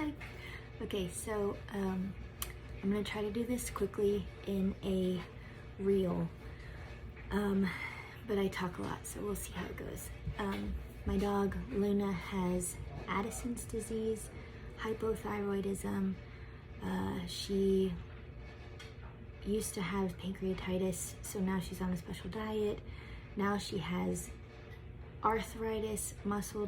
Hi. Okay, so I'm gonna try to do this quickly in a reel, but I talk a lot, so we'll see how it goes. My dog Luna has Addison's disease, hypothyroidism. She used to have pancreatitis, so now she's on a special diet. Now she has arthritis, muscle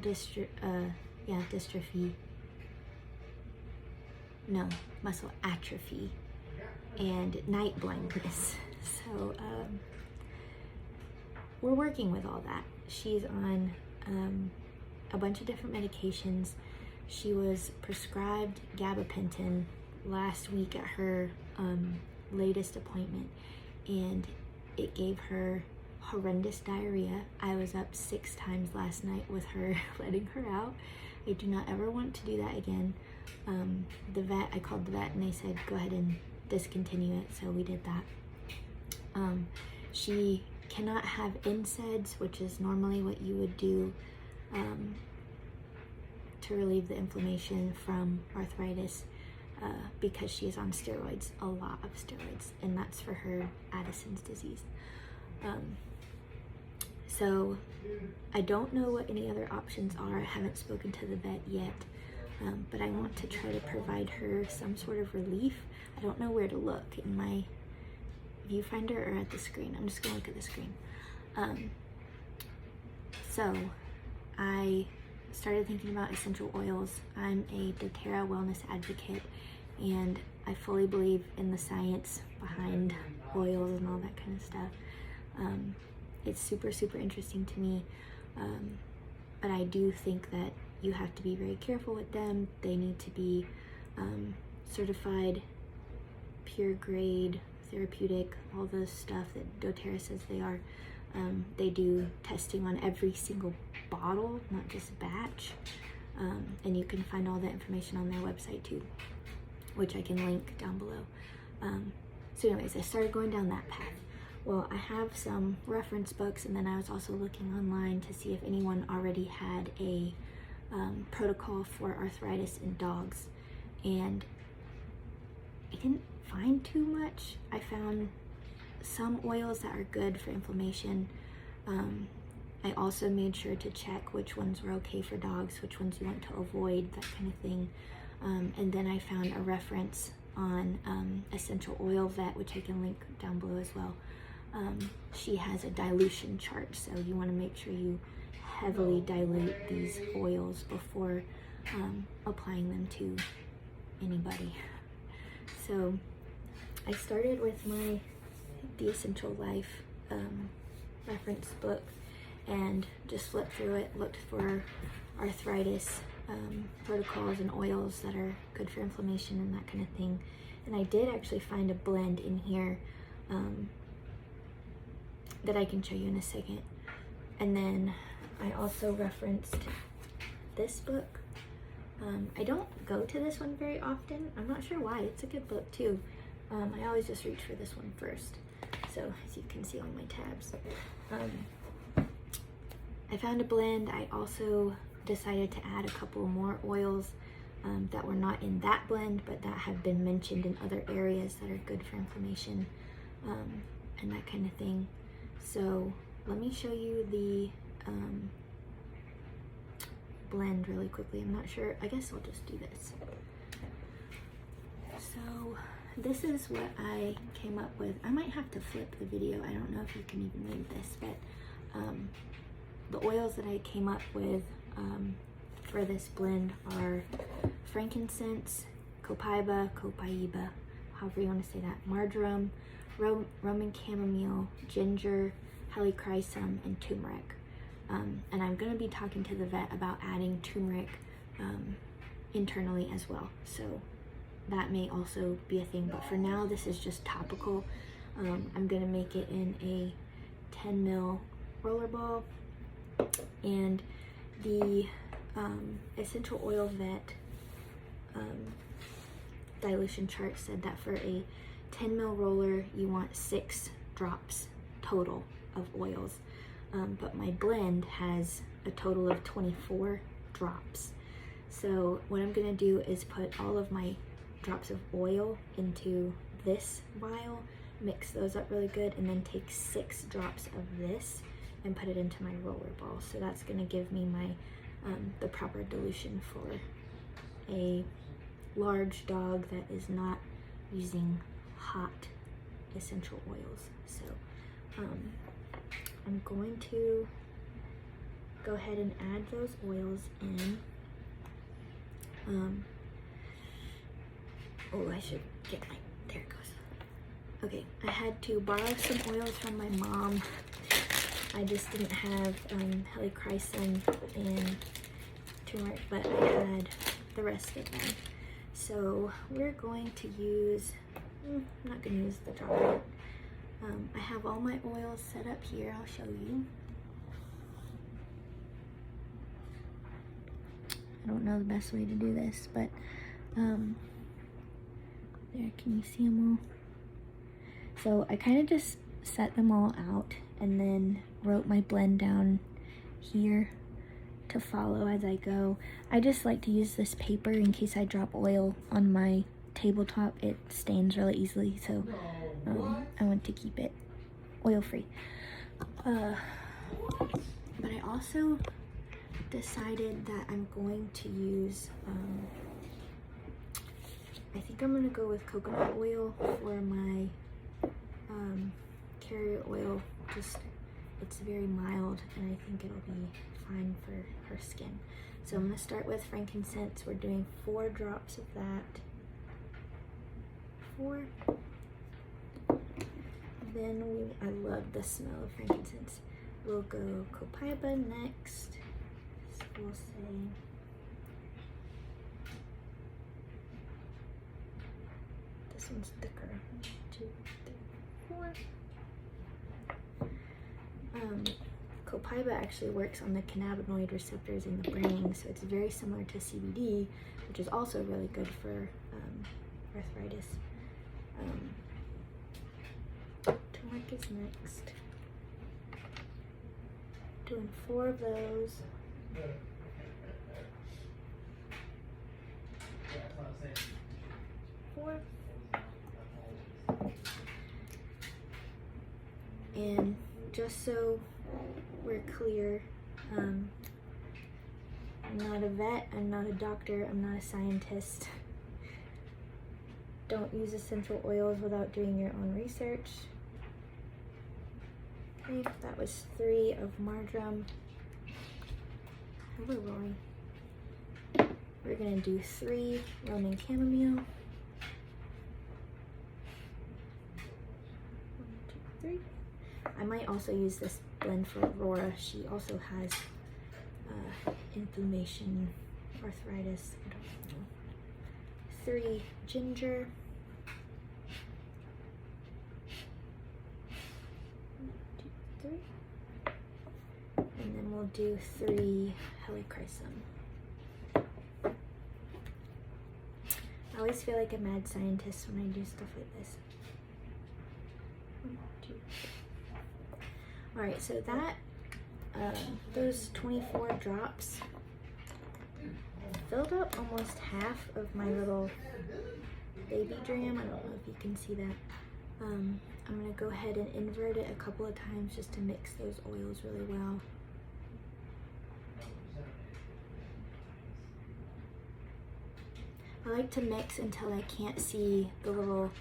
muscle atrophy, and night blindness. So we're working with all that. She's on a bunch of different medications. She was prescribed gabapentin last week at her latest appointment, and it gave her horrendous diarrhea. I was up 6 times last night with her, letting her out. I do not ever want to do that again. I called the vet and they said, go ahead and discontinue it, so we did that. She cannot have NSAIDs, which is normally what you would do to relieve the inflammation from arthritis, because she is on steroids, a lot of steroids, and that's for her Addison's disease. So I don't know what any other options are. I haven't spoken to the vet yet, but I want to try to provide her some sort of relief. I don't know where to look, in my viewfinder or at the screen. I'm just gonna look at the screen. So I started thinking about essential oils. I'm a doTERRA wellness advocate, and I fully believe in the science behind oils and all that kind of stuff. It's super, super interesting to me, but I do think that you have to be very careful with them. They need to be certified, pure grade, therapeutic, all the stuff that doTERRA says they are. They do testing on every single bottle, not just batch, and you can find all that information on their website too, which I can link down below. So anyways, I started going down that path. Well, I have some reference books, and then I was also looking online to see if anyone already had a protocol for arthritis in dogs, and I didn't find too much. I found some oils that are good for inflammation. I also made sure to check which ones were okay for dogs, which ones you want to avoid, that kind of thing. And then I found a reference on Essential Oil Vet, which I can link down below as well. She has a dilution chart, so you want to make sure you heavily dilute these oils before applying them to anybody. So I started with the Essential Life reference book and just flipped through it, looked for arthritis protocols and oils that are good for inflammation and that kind of thing. And I did actually find a blend in here that I can show you in a second. And then I also referenced this book. I don't go to this one very often. I'm not sure why. It's a good book too. I always just reach for this one first. So as you can see on my tabs. I found a blend. I also decided to add a couple more oils that were not in that blend, but that have been mentioned in other areas that are good for inflammation and that kind of thing. So let me show you the blend really quickly. I'm not sure. I guess I'll just do this. So this is what I came up with. I might have to flip the video. I don't know if you can even read this, but the oils that I came up with for this blend are frankincense, Copaiba, however you want to say that, marjoram, Roman chamomile, ginger, Helichrysum, and turmeric. And I'm going to be talking to the vet about adding turmeric internally as well. So that may also be a thing, but for now this is just topical. I'm going to make it in a 10 ml roller ball, and the Essential Oil Vet dilution chart said that for a 10 ml roller you want 6 drops total of oils, but my blend has a total of 24 drops. So what I'm gonna do is put all of my drops of oil into this vial, mix those up really good, and then take 6 drops of this and put it into my roller ball. So that's gonna give me my the proper dilution for a large dog that is not using hot essential oils. So I'm going to go ahead and add those oils in. Oh, I should get my, there it goes. Okay, I had to borrow some oils from my mom. I just didn't have Helichrysum and Turmeric, but I had the rest of them. So we're going to use, I'm not going to use the dropper. I have all my oils set up here. I'll show you. I don't know the best way to do this, but there, can you see them all? So I kind of just set them all out and then wrote my blend down here to follow as I go. I just like to use this paper in case I drop oil on my tabletop. It stains really easily, so I want to keep it oil free. But I also decided that I'm going to use, I think I'm going to go with coconut oil for my carrier oil. Just, it's very mild and I think it'll be fine for her skin. So I'm going to start with frankincense. We're doing 4 drops of that. 4. Then I love the smell of frankincense. We'll go Copaiba next. So we'll say this one's thicker. 2, 3, 4. Copaiba actually works on the cannabinoid receptors in the brain, so it's very similar to CBD, which is also really good for arthritis. Turmeric is next. Doing 4 of those. And just so we're clear, I'm not a vet, I'm not a doctor, I'm not a scientist. Don't use essential oils without doing your own research. Okay, that was 3 of Marjoram. How we're rolling. We're gonna do 3 Roman Chamomile. 1, 2, 3. I might also use this blend for Aurora. She also has inflammation, arthritis, I don't know. 3 ginger. 1, 2, 3. And then we'll do 3 Helichrysum. I always feel like a mad scientist when I do stuff like this. 1, 2, 3. Alright, so that, those 24 drops filled up almost half of my little baby dram. I don't know if you can see that. I'm going to go ahead and invert it a couple of times just to mix those oils really well. I like to mix until I can't see the little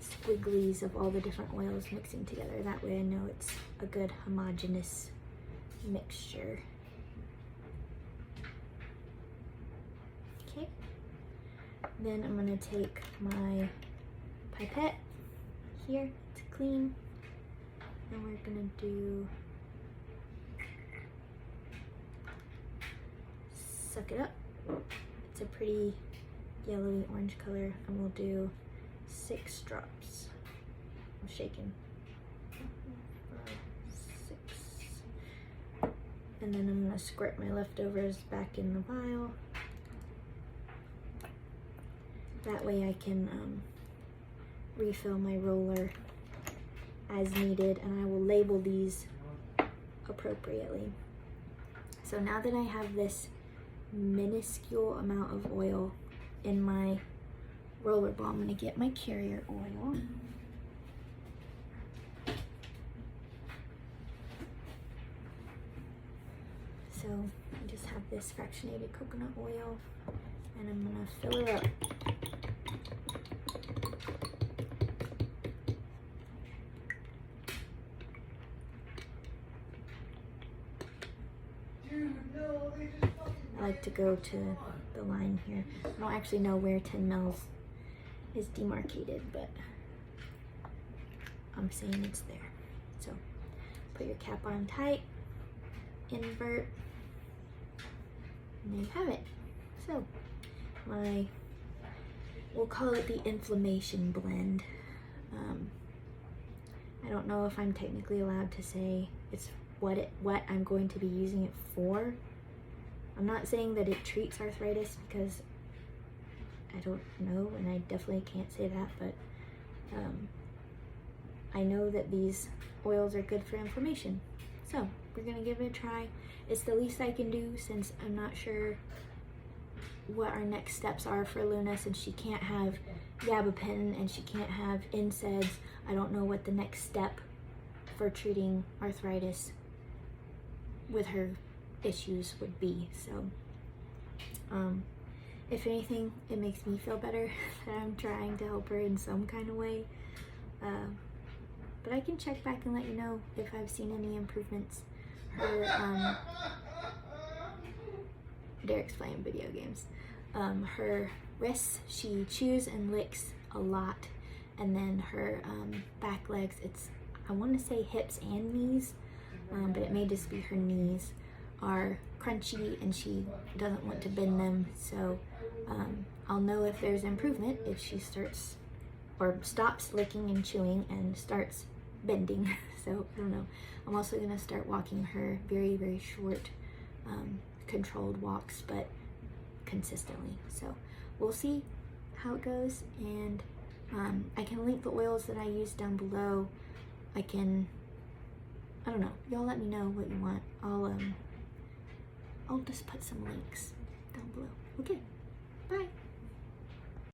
squigglies of all the different oils mixing together. That way I know it's a good homogeneous mixture. Okay. Then I'm going to take my pipette here to clean, and we're going to do, suck it up. It's a pretty yellowy orange color, and we'll do 6 drops. I'm shaking. 6. And then I'm gonna squirt my leftovers back in the vial. That way I can refill my roller as needed, and I will label these appropriately. So now that I have this minuscule amount of oil in my roller ball. I'm gonna get my carrier oil. So I just have this fractionated coconut oil, and I'm gonna fill it up. I like to go to the line here. I don't actually know where 10 mils is demarcated, but I'm saying it's there. So put your cap on tight, invert, and there you have it. So we'll call it the inflammation blend. I don't know if I'm technically allowed to say it's what I'm going to be using it for. I'm not saying that it treats arthritis because I don't know, and I definitely can't say that, but I know that these oils are good for inflammation. So we're gonna give it a try. It's the least I can do since I'm not sure what our next steps are for Luna, since she can't have gabapentin and she can't have NSAIDs. I don't know what the next step for treating arthritis with her issues would be. So if anything, it makes me feel better that I'm trying to help her in some kind of way. But I can check back and let you know if I've seen any improvements. Derek's playing video games. Her wrists, she chews and licks a lot, and then her back legs, it's, I want to say hips and knees, but it may just be her knees, are crunchy and she doesn't want to bend them. So I'll know if there's improvement if she starts or stops licking and chewing and starts bending. So I don't know. I'm also going to start walking her very, very short controlled walks, but consistently. So we'll see how it goes, and I can link the oils that I use down below. I don't know, y'all let me know what you want. I'll just put some links down below. Okay, bye.